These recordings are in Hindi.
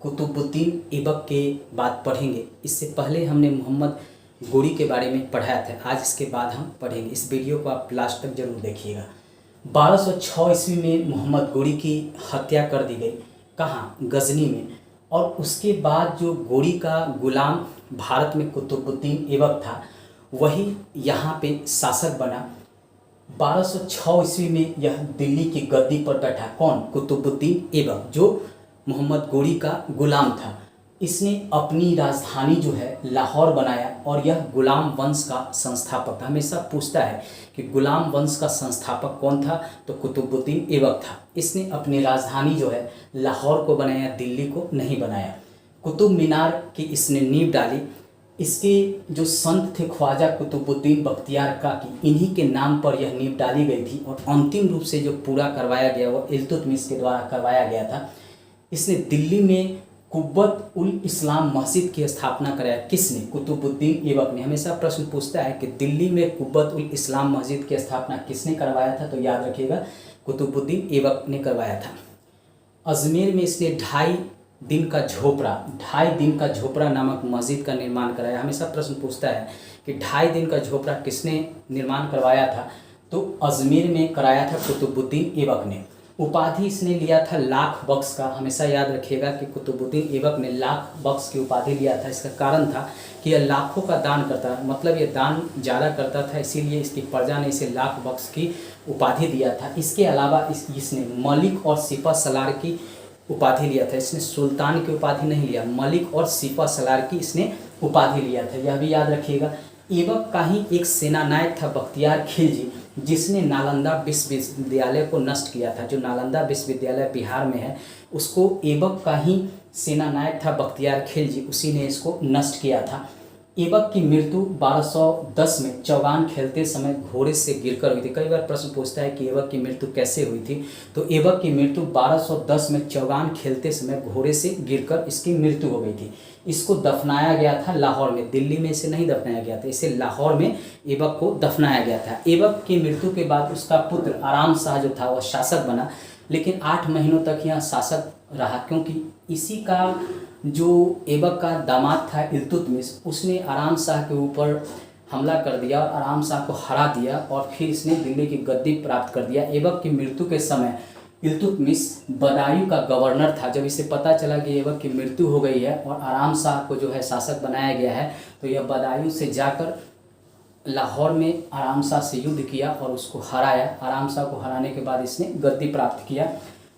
कुतुबुद्दीन ऐबक के बाद पढ़ेंगे। इससे पहले हमने मोहम्मद गोरी के बारे में पढ़ाया था, आज इसके बाद हम पढ़ेंगे। इस वीडियो को आप लास्ट तक जरूर देखिएगा। 1206 ईस्वी में मोहम्मद गोरी की हत्या कर दी गई। कहाँ? गजनी में। और उसके बाद जो गोरी का गुलाम भारत में कुतुबुद्दीन ऐबक था, वही यहाँ पे शासक बना। 1206 ईस्वी में यह दिल्ली की गद्दी पर बैठा। कौन? कुतुबुद्दीन ऐबक, जो मोहम्मद गोरी का गुलाम था। इसने अपनी राजधानी जो है लाहौर बनाया और यह गुलाम वंश का संस्थापक था। हमेशा पूछता है कि गुलाम वंश का संस्थापक कौन था, तो कुतुबुद्दीन ऐबक था। इसने अपनी राजधानी जो है लाहौर को बनाया, दिल्ली को नहीं बनाया। कुतुब मीनार की इसने नींव डाली। इसके जो संत थे ख्वाजा कुतुबुद्दीन बख्तियार काकी, इन्हीं के नाम पर यह नींव डाली गई थी और अंतिम रूप से जो पूरा करवाया गया वो इल्तुतमिश के द्वारा करवाया गया था। इसने दिल्ली में कुब्बत उल इस्लाम मस्जिद की स्थापना कराया। किसने? कुतुबुद्दीन ऐबक ने। हमेशा प्रश्न पूछता है कि दिल्ली में कुब्बत उल इस्लाम मस्जिद की स्थापना किसने करवाया था, तो याद रखिएगा कुतुबुद्दीन ऐबक ने करवाया था। अजमेर में इसने 2.5 दिन का झोपड़ा नामक मस्जिद का निर्माण कराया। हमेशा प्रश्न पूछता है कि 2.5 दिन का झोपड़ा किसने निर्माण करवाया था, तो अजमेर में कराया था कुतुबुद्दीन ऐबक ने। उपाधि इसने लिया था लाख बख्श का। हमेशा याद रखिएगा कि कुतुबुद्दीन ऐबक ने लाख बख्श की उपाधि लिया था। इसका कारण था कि यह लाखों का दान करता था, मतलब ये दान ज़्यादा करता था, इसीलिए इसकी प्रजा ने इसे लाख बख्श की उपाधि दिया था। इसके अलावा इसने मलिक और सिपह सलार की उपाधि लिया था। इसने सुल्तान की उपाधि नहीं लिया, मलिक और सिपह सलार की इसने उपाधि लिया था, यह भी याद रखिएगा। ऐबक का ही एक सेनानायक था बख्तियार खिलजी, जिसने नालंदा विश्वविद्यालय को नष्ट किया था। जो नालंदा विश्वविद्यालय बिहार में है, उसको ऐबक का ही सेनानायक था बख्तियार खिलजी, उसी ने इसको नष्ट किया था। ऐबक की मृत्यु 1210 में चौगान खेलते समय घोड़े से गिरकर हुई थी। कई बार प्रश्न पूछता है कि ऐबक की मृत्यु कैसे हुई थी, तो ऐबक की मृत्यु 1210 में चौगान खेलते समय घोड़े से गिरकर इसकी मृत्यु हो गई थी। इसको दफनाया गया था लाहौर में, दिल्ली में इसे नहीं दफनाया गया था, इसे लाहौर में ऐबक को दफनाया गया था। ऐबक की मृत्यु के बाद उसका पुत्र आराम शाह जो था वह शासक बना, लेकिन 8 महीनों तक यह शासक रहा, क्योंकि इसी का जो ऐबक का दामाद था इल्तुतमिश, उसने आराम शाह के ऊपर हमला कर दिया और आराम शाह को हरा दिया और फिर इसने दिल्ली की गद्दी प्राप्त कर दिया। ऐबक की मृत्यु के समय इल्तुतमिश बदायूं का गवर्नर था। जब इसे पता चला कि ऐबक की मृत्यु हो गई है और आराम शाह को जो है शासक बनाया गया है, तो यह बदायूं से जाकर लाहौर में आराम शाह से युद्ध किया और उसको हराया। आराम शाह को हराने के बाद इसने गद्दी प्राप्त किया।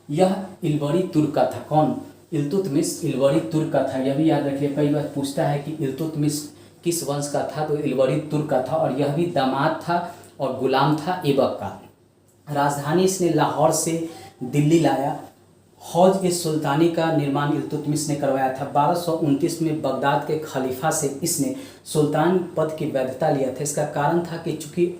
यह इल्बरी तुर्क का था। कौन? इल्तुतमिश इल्बरी तुर्क का था, यह भी याद रखिए। कई बार पूछता है कि इल्तुतमिश किस वंश का था, तो इल्बरी तुर्क का था और यह भी दामाद था और गुलाम था ऐबक का। राजधानी इसने लाहौर से दिल्ली लाया। हौज ए सुल्तानी का निर्माण इल्तुतमिश ने करवाया था। 1229 में बगदाद के खलीफा से इसने सुल्तान पद की वैधता लिया था। इसका कारण था कि चूँकि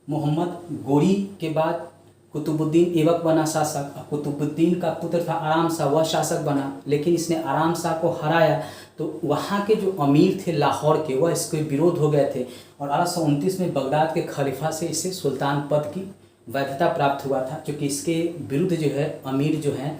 मोहम्मद गोरी के बाद कुतुबुद्दीन ऐबक बना शासक, कुतुबुद्दीन का पुत्र था आराम शाह, वह शासक बना, लेकिन इसने आराम शाह को हराया, तो वहाँ के जो अमीर थे लाहौर के, वह इसके विरोध हो गए थे और 1229 में बगदाद के खलीफा से इसे सुल्तान पद की वैधता प्राप्त हुआ था। क्योंकि इसके विरुद्ध जो है अमीर जो हैं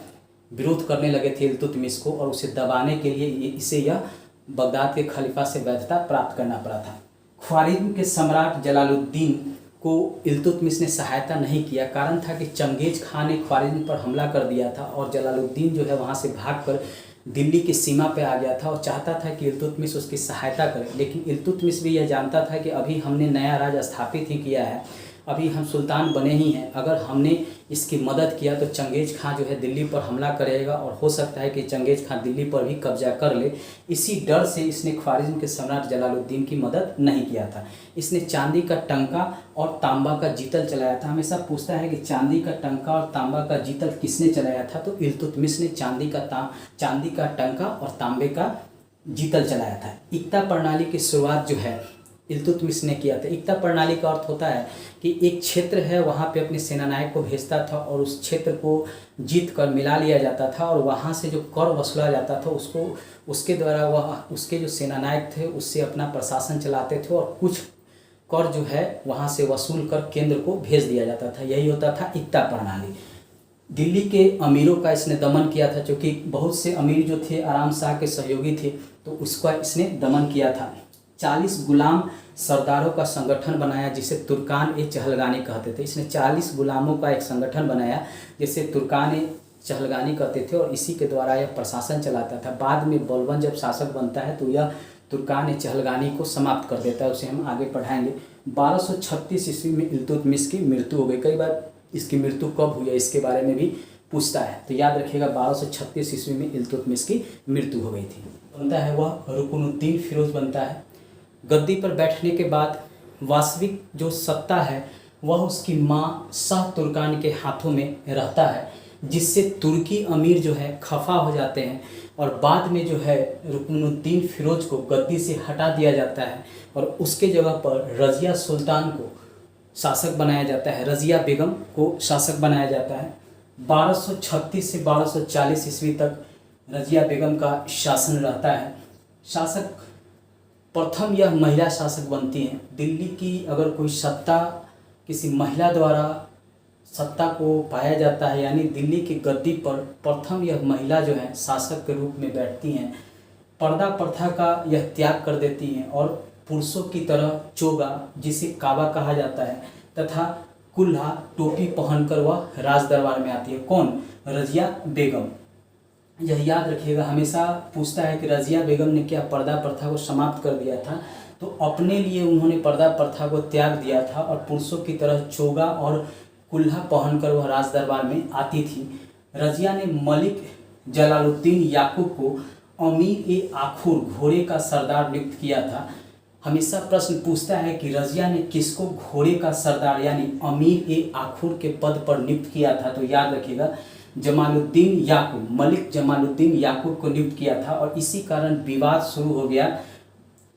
विरोध करने लगे थे इल्तुतमिश को, और उसे दबाने के लिए इसे यह बगदाद के खलीफा से वैधता प्राप्त करना पड़ा था। ख्वारिज़्म के सम्राट जलालुद्दीन को इल्तुतमिश ने सहायता नहीं किया। कारण था कि चंगेज खान ने ख्वारिज़्म पर हमला कर दिया था और जलालुद्दीन जो है वहाँ से भागकर दिल्ली की सीमा पे आ गया था और चाहता था कि इल्तुतमिश उसकी सहायता करे। लेकिन इल्तुतमिश भी यह जानता था कि अभी हमने नया राज स्थापित ही किया है, अभी हम सुल्तान बने ही हैं, अगर हमने इसकी मदद किया तो चंगेज खां जो है दिल्ली पर हमला करेगा और हो सकता है कि चंगेज खां दिल्ली पर भी कब्जा कर ले। इसी डर से इसने ख्वारिज़्म के सम्राट जलालुद्दीन की मदद नहीं किया था। इसने चांदी का टंका और तांबा का जीतल चलाया था। हमेशा पूछता है कि चांदी का टंका और तांबा का जीतल किसने चलाया था, तो इल्तुतमिश ने चांदी का टंका और तांबे का जीतल चलाया था। इक्ता प्रणाली की शुरुआत जो है इल्तुतमिश ने किया था। इक्ता प्रणाली का अर्थ होता है कि एक क्षेत्र है, वहाँ पे अपने सेनानायक को भेजता था और उस क्षेत्र को जीत कर मिला लिया जाता था और वहाँ से जो कर वसूला जाता था उसको उसके द्वारा वह उसके जो सेनानायक थे उससे अपना प्रशासन चलाते थे और कुछ कर जो है वहाँ से वसूल कर केंद्र को भेज दिया जाता था। यही होता था इक्ता प्रणाली। दिल्ली के अमीरों का इसने दमन किया था, क्योंकि बहुत से अमीर जो थे आराम शाह के सहयोगी थे, तो उसका इसने दमन किया था। 40 गुलाम सरदारों का संगठन बनाया जिसे तुर्कान ए चहलगानी कहते थे। इसने 40 गुलामों का एक संगठन बनाया जिसे तुर्कान ए चहलगानी कहते थे, और इसी के द्वारा यह प्रशासन चलाता था। बाद में बलबन जब शासक बनता है तो यह तुर्कान ए चहलगानी को समाप्त कर देता है, उसे हम आगे पढ़ाएंगे। 1236 ईस्वी में इल्तुतमिश की मृत्यु हो गई। कई बार इसकी मृत्यु कब हुई है इसके बारे में भी पूछता है, तो याद रखिएगा 1236 ईस्वी में इल्तुतमिश की मृत्यु हो गई थी। बनता है वह रुकनुद्दीन फिरोज बनता है। गद्दी पर बैठने के बाद वास्तविक जो सत्ता है वह उसकी माँ शाह तुर्कान के हाथों में रहता है, जिससे तुर्की अमीर जो है खफा हो जाते हैं, और बाद में जो है रुकनुद्दीन फिरोज को गद्दी से हटा दिया जाता है और उसके जगह पर रज़िया सुल्तान को शासक बनाया जाता है, रज़िया बेगम को शासक बनाया जाता है। 1236 से 1240 ईस्वी तक रज़िया बेगम का शासन रहता है। शासक प्रथम यह महिला शासक बनती हैं। दिल्ली की अगर कोई सत्ता किसी महिला द्वारा सत्ता को पाया जाता है, यानी दिल्ली की गद्दी पर प्रथम यह महिला जो है शासक के रूप में बैठती हैं। पर्दा प्रथा का यह त्याग कर देती हैं और पुरुषों की तरह चोगा, जिसे काबा कहा जाता है, तथा कुल्हा टोपी पहनकर वह राज दरबार में आती है। कौन? रज़िया बेगम। यह याद रखिएगा, हमेशा पूछता है कि रज़िया बेगम ने क्या पर्दा प्रथा को समाप्त कर दिया था, तो अपने लिए उन्होंने पर्दा प्रथा को त्याग दिया था और पुरुषों की तरह चोगा और कुल्हा पहनकर वह राज दरबार में आती थी। रज़िया ने मलिक जलालुद्दीन याकूब को अमीर ए आखुर घोड़े का सरदार नियुक्त किया था। हमेशा प्रश्न पूछता है कि रज़िया ने किसको घोड़े का सरदार यानी अमीर ए आखुर के पद पर नियुक्त किया था, तो याद रखिएगा जमालुद्दीन याकूब, मलिक जमालुद्दीन याकूब को नियुक्त किया था, और इसी कारण विवाद शुरू हो गया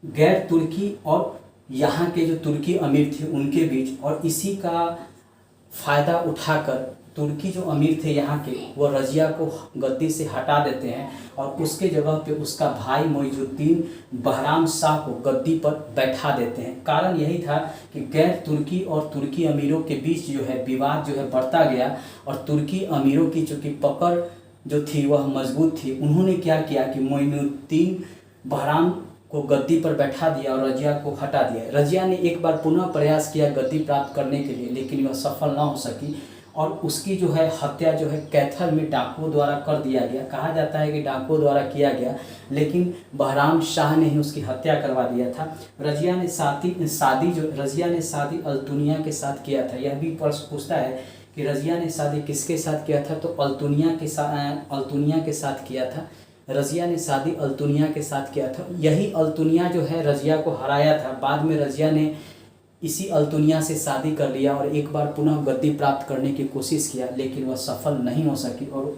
गैर तुर्की और यहाँ के जो तुर्की अमीर थे उनके बीच। और इसी का फ़ायदा उठाकर तुर्की जो अमीर थे यहाँ के, वो रज़िया को गद्दी से हटा देते हैं और उसके जगह पे उसका भाई मोइजुद्दीन बहराम शाह को गद्दी पर बैठा देते हैं। कारण यही था कि गैर तुर्की और तुर्की अमीरों के बीच जो है विवाद जो है बढ़ता गया, और तुर्की अमीरों की चूँकि पकड़ जो थी वह मजबूत थी, उन्होंने क्या किया कि मोइनुद्दीन बहराम को गद्दी पर बैठा दिया और रज़िया को हटा दिया। रज़िया ने एक बार पुनः प्रयास किया गद्दी प्राप्त करने के लिए, लेकिन वह सफल ना हो सकी और उसकी जो है हत्या जो है कैथल में डाकुओं द्वारा कर दिया गया। कहा जाता है कि डाकुओं द्वारा किया गया, लेकिन बहराम शाह ने ही उसकी हत्या करवा दिया था। रज़िया ने शादी अल्तुनिया के साथ किया था। यह भी प्रश्न पूछता है कि रज़िया ने शादी किसके साथ किया था, तो अल्तुनिया के साथ किया था। रज़िया ने शादी अल्तुनिया के साथ किया था। यही अल्तुनिया जो है रज़िया को हराया था। बाद में रज़िया ने इसी अल्तुनिया से शादी कर लिया और एक बार पुनः गद्दी प्राप्त करने की कोशिश किया, लेकिन वह सफल नहीं हो सकी और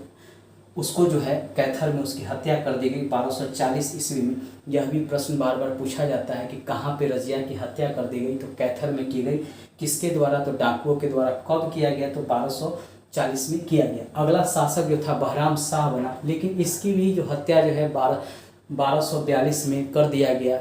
उसको जो है कैथल में उसकी हत्या कर दी गई 1240 ईस्वी में। यह भी प्रश्न बार बार पूछा जाता है कि कहाँ पे रज़िया की हत्या कर दी गई, तो कैथल में की गई। किसके द्वारा, तो डाकुओं के द्वारा। कब किया गया, तो 1240 में किया गया। अगला शासक जो था बहराम शाह बना, लेकिन इसकी भी जो हत्या जो है 1242 में कर दिया गया।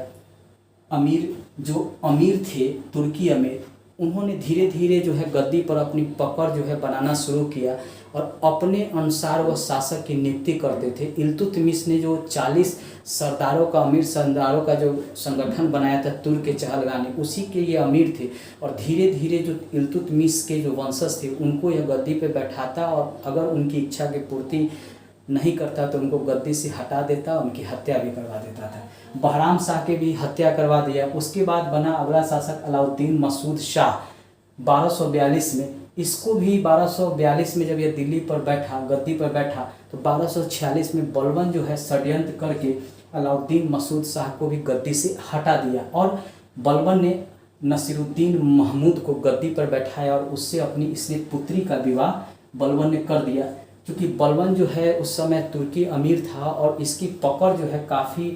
जो अमीर थे तुर्की अमीर, उन्होंने धीरे धीरे जो है गद्दी पर अपनी पकड़ जो है बनाना शुरू किया और अपने अनुसार वह शासक की नियुक्ति करते थे। इल्तुतमिश ने जो 40 सरदारों का अमीर सरदारों का जो संगठन बनाया था तुर्क चहलगानी, उसी के ये अमीर थे और धीरे धीरे जो इल्तुतमिश के जो वंशज थे उनको यह गद्दी पे बैठाता और अगर उनकी इच्छा की पूर्ति नहीं करता तो उनको गद्दी से हटा देता, उनकी हत्या भी करवा देता था। बहराम शाह के भी हत्या करवा दिया। उसके बाद बना अगला शासक अलाउद्दीन मसूद शाह 1242 में। इसको भी 1242 में जब ये दिल्ली पर बैठा, गद्दी पर बैठा, तो 1246 में बलबन जो है षड्यंत्र करके अलाउद्दीन मसूद शाह को भी गद्दी से हटा दिया और बलबन ने नसीरुद्दीन महमूद को गद्दी पर बैठाया और उससे अपनी इसने पुत्री का विवाह बलबन ने कर दिया। क्योंकि बलबन जो है उस समय तुर्की अमीर था और इसकी पकड़ जो है काफ़ी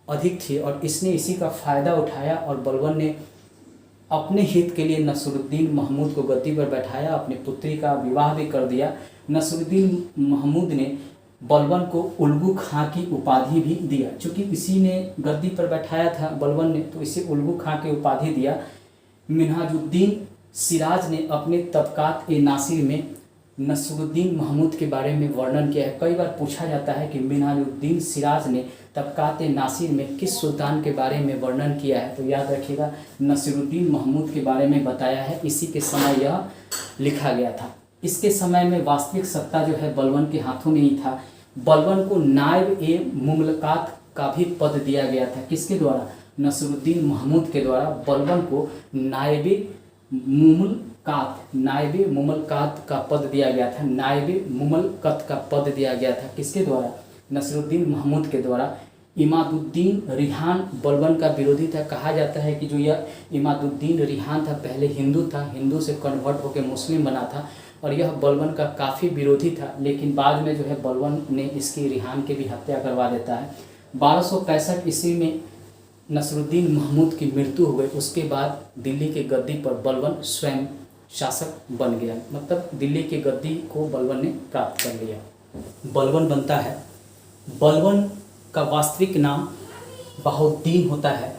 अधिक थी और इसने इसी का फ़ायदा उठाया और बलबन ने अपने हित के लिए नसीरुद्दीन महमूद को गद्दी पर बैठाया, अपनी पुत्री का विवाह भी कर दिया। नसीरुद्दीन महमूद ने बलबन को उल्गू खां की उपाधि भी दिया। चूँकि इसी ने गद्दी पर बैठाया था बलबन ने, तो इसे उल्गू खां की उपाधि दिया। मिन्हाजुद्दीन सिराज ने अपने तबकात ए नासिर में नसरुद्दीन महमूद के बारे में वर्णन किया है। कई बार पूछा जाता है कि मिनालुद्दीन सिराज ने तबकात नासिर में किस सुल्तान के बारे में वर्णन किया है, तो याद रखिएगा नसरुद्दीन महमूद के बारे में बताया है। इसी के समय यह लिखा गया था। इसके समय में वास्तविक सत्ता जो है बलबन के हाथों में ही था। बलबन को नायब ए मुमलकात का भी पद दिया गया था। किसके द्वारा? नसरुद्दीन महमूद के द्वारा बलबन को नायब मुमलकात का पद दिया गया था। नायब मुमलकत का पद दिया गया था। किसके द्वारा? नसरुद्दीन महमूद के द्वारा। इमादुद्दीन रिहान बलबन का विरोधी था। कहा जाता है कि जो यह इमादुद्दीन रिहान था पहले हिंदू था, हिंदू से कन्वर्ट होकर मुस्लिम बना था और यह बलबन का काफ़ी विरोधी था, लेकिन बाद में जो है बलबन ने इसकी रिहान की भी हत्या करवा देता है। 1265 ईस्वी में नसरुद्दीन महमूद की मृत्यु हो गई। उसके बाद दिल्ली के गद्दी पर बलबन स्वयं शासक बन गया, मतलब दिल्ली की गद्दी को बलबन ने प्राप्त कर लिया। बलबन बनता है। बलबन का वास्तविक नाम बहाउद्दीन होता है।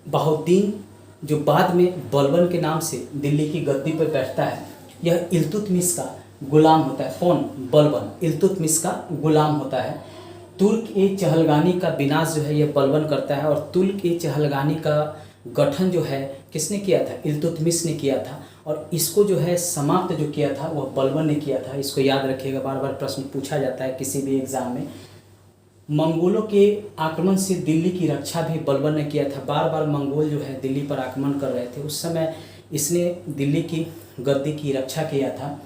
बहाउद्दीन जो बाद में बलबन के नाम से दिल्ली की गद्दी पर बैठता है, यह इल्तुतमिश का गुलाम होता है। कौन? बलबन इल्तुतमिश का गुलाम होता है। तुर्क ए चहलगानी का विनाश जो है यह बलबन करता है और तुर्क ए चहलगानी का गठन जो है किसने किया था? इल्तुतमिश ने किया था और इसको जो है समाप्त जो किया था वह बलबन ने किया था। इसको याद रखिएगा, बार बार प्रश्न पूछा जाता है किसी भी एग्जाम में। मंगोलों के आक्रमण से दिल्ली की रक्षा भी बलबन ने किया था। बार बार मंगोल जो है दिल्ली पर आक्रमण कर रहे थे, उस समय इसने दिल्ली की गद्दी की रक्षा किया था।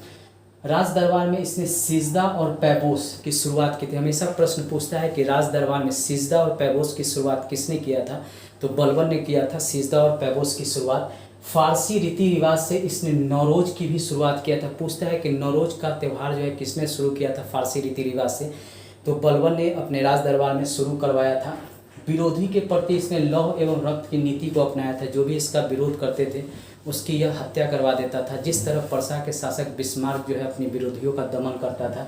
राज दरबार में इसने सिजदा और पैबोस की शुरुआत की थी। हमेशा प्रश्न पूछता है कि राज दरबार में सिजदा और पैबोस की शुरुआत किसने किया था, तो बलबन ने किया था सिजदा और पैबोस की शुरुआत। फारसी रीति रिवाज से इसने नौरोज की भी शुरुआत किया था। पूछता है कि नौरोज का त्यौहार जो है किसने शुरू किया था फारसी रीति रिवाज से, तो बलबन ने अपने राज दरबार में शुरू करवाया था। विरोधी के प्रति इसने लौह एवं रक्त की नीति को अपनाया था। जो भी इसका विरोध करते थे उसकी यह हत्या करवा देता था। जिस तरह पर्सा के शासक बिस्मार्क जो है अपने विरोधियों का दमन करता था।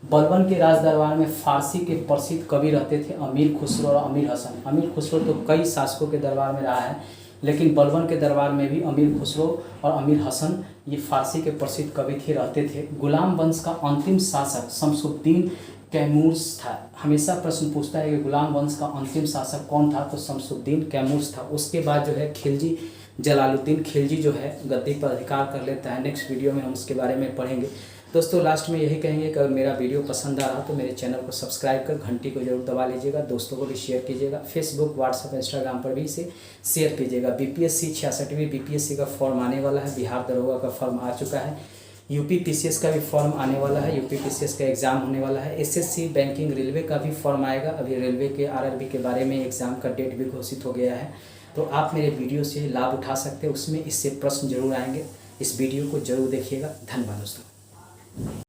बलबन के राज दरबार में फारसी के प्रसिद्ध कवि रहते थे अमीर खुसरो और अमीर हसन। अमीर खुसरो तो कई शासकों के दरबार में रहा है, लेकिन बलबन के दरबार में भी अमीर खुसरो और अमीर हसन ये फारसी के प्रसिद्ध कवि थे रहते थे। गुलाम वंश का अंतिम शासक शमसुद्दीन कैमूर्स था। हमेशा प्रश्न पूछता है कि गुलाम वंश का अंतिम शासक कौन था, तो शमसुद्दीन कैमूर्स था। उसके बाद जो है खिलजी जलालुद्दीन खिलजी जो है गद्दी पर अधिकार कर लेता है। नेक्स्ट वीडियो में हम उसके बारे में पढ़ेंगे। दोस्तों लास्ट में यही कहेंगे कि अगर मेरा वीडियो पसंद आ रहा तो मेरे चैनल को सब्सक्राइब कर घंटी को जरूर दबा लीजिएगा। दोस्तों को भी शेयर कीजिएगा। फेसबुक, व्हाट्सएप, इंस्टाग्राम पर भी इसे शेयर कीजिएगा। बीपीएससी 66वीं बीपीएससी का फॉर्म आने वाला है। बिहार दरोगा का फॉर्म आ चुका है। यूपी पीसीएस का भी फॉर्म आने वाला है। यूपी पीसीएस का एग्ज़ाम होने वाला है। एसएससी बैंकिंग रेलवे का भी फॉर्म आएगा। अभी रेलवे के आरआरबी के बारे में एग्ज़ाम का डेट भी घोषित हो गया है, तो आप मेरे वीडियो से लाभ उठा सकते हैं। उसमें इससे प्रश्न जरूर आएंगे। इस वीडियो को जरूर देखिएगा। धन्यवाद दोस्तों।